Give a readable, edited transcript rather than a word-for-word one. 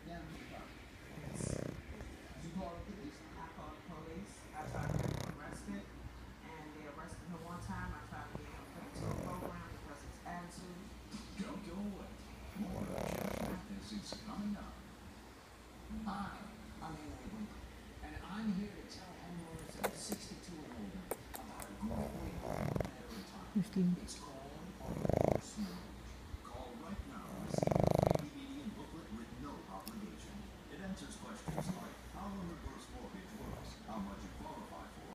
I called the police. I tried to get him arrested, and they arrested him one time. I tried to get him put into a program because his attitude. Don't go away. More Judge Witness is coming up. I'm Amy Winkler, and I'm here to tell homeowners that are 62 and older about a great way to home at a time. It's called Smooth.